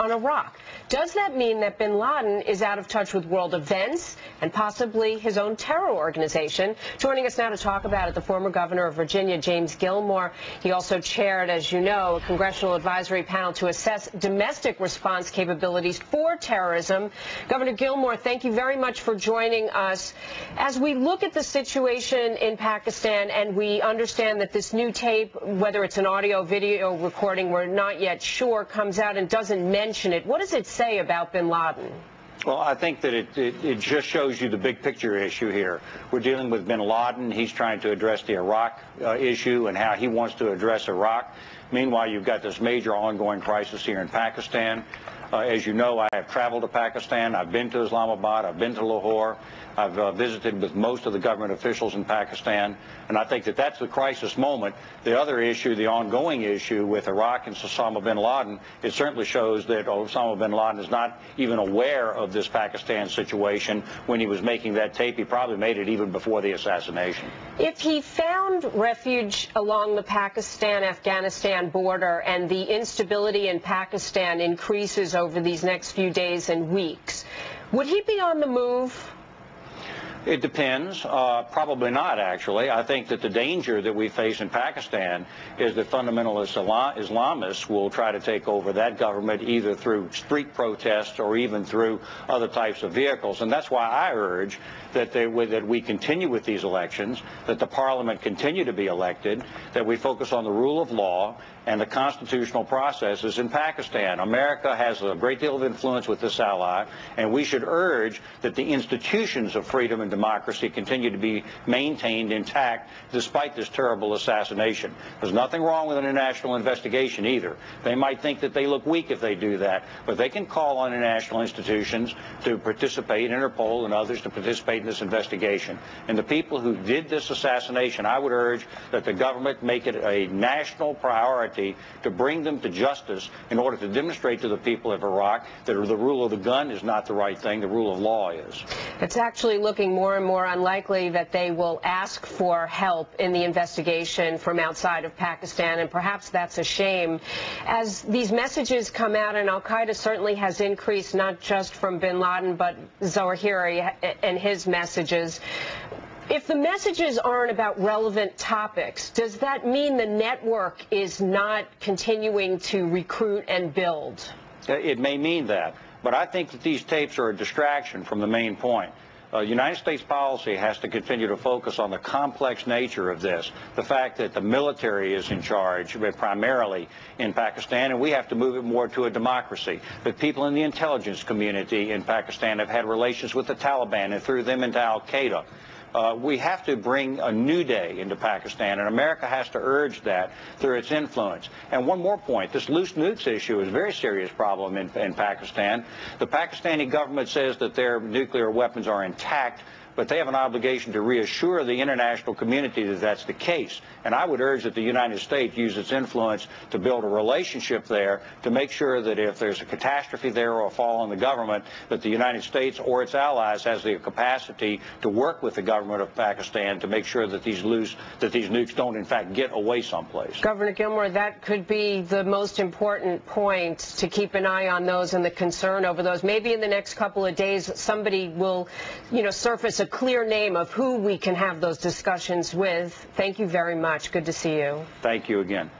on Iraq. Does that mean that Bin Laden is out of touch with world events and possibly his own terror organization? Joining us now to talk about it, the former governor of Virginia, James Gilmore. He also chaired, as you know, a congressional advisory panel to assess domestic response capabilities for terrorism. Governor Gilmore, thank you very much for joining us. As we look at the situation in Pakistan and we understand that this new tape, whether it's an audio, video recording, we're not yet sure, comes out and doesn't mention it, what does it say about Bin Laden? Well, I think that it just shows you the big picture issue here. We're dealing with Bin Laden. He's trying to address the Iraq issue and how he wants to address Iraq. Meanwhile, you've got this major ongoing crisis here in Pakistan. As you know, I have traveled to Pakistan. I've been to Islamabad. I've been to Lahore. I've visited with most of the government officials in Pakistan. And I think that that's the crisis moment. The other issue, the ongoing issue with Iraq and Osama Bin Laden, it certainly shows that Osama Bin Laden is not even aware of this Pakistan situation when he was making that tape. He probably made it even before the assassination. If he found refuge along the Pakistan-Afghanistan border and the instability in Pakistan increases over these next few days and weeks, would he be on the move? It depends. Probably not, actually. I think that the danger that we face in Pakistan is that fundamentalist Islamists will try to take over that government either through street protests or even through other types of vehicles. And that's why I urge that we continue with these elections, that the parliament continue to be elected, that we focus on the rule of law and the constitutional processes in Pakistan. America has a great deal of influence with this ally, and we should urge that the institutions of freedom and democracy continue to be maintained intact despite this terrible assassination. There's nothing wrong with an international investigation either. They might think that they look weak if they do that, but they can call on international institutions to participate, Interpol and others, to participate in this investigation. And the people who did this assassination, I would urge that the government make it a national priority to bring them to justice in order to demonstrate to the people of Iraq that the rule of the gun is not the right thing, the rule of law is. It's actually looking more and more unlikely that they will ask for help in the investigation from outside of Pakistan, and perhaps that's a shame. As these messages come out, and Al-Qaeda certainly has increased, not just from Bin Laden, but Zawahiri and his messages. If the messages aren't about relevant topics, does that mean the network is not continuing to recruit and build? It may mean that, but I think that these tapes are a distraction from the main point. United States policy has to continue to focus on the complex nature of this, the fact that the military is in charge primarily in Pakistan, and we have to move it more to a democracy. But people in the intelligence community in Pakistan have had relations with the Taliban and through them into Al-Qaeda. We have to bring a new day into Pakistan, and America has to urge that through its influence. And one more point, this loose nukes issue is a very serious problem in Pakistan. The Pakistani government says that their nuclear weapons are intact, but they have an obligation to reassure the international community that that's the case. And I would urge that the United States use its influence to build a relationship there to make sure that if there's a catastrophe there or a fall in the government, that the United States or its allies has the capacity to work with the government of Pakistan to make sure that these nukes don't in fact get away someplace. Governor Gilmore, that could be the most important point, to keep an eye on those and the concern over those. Maybe in the next couple of days somebody will, surface a clear name of who we can have those discussions with. Thank you very much. Good to see you. Thank you again.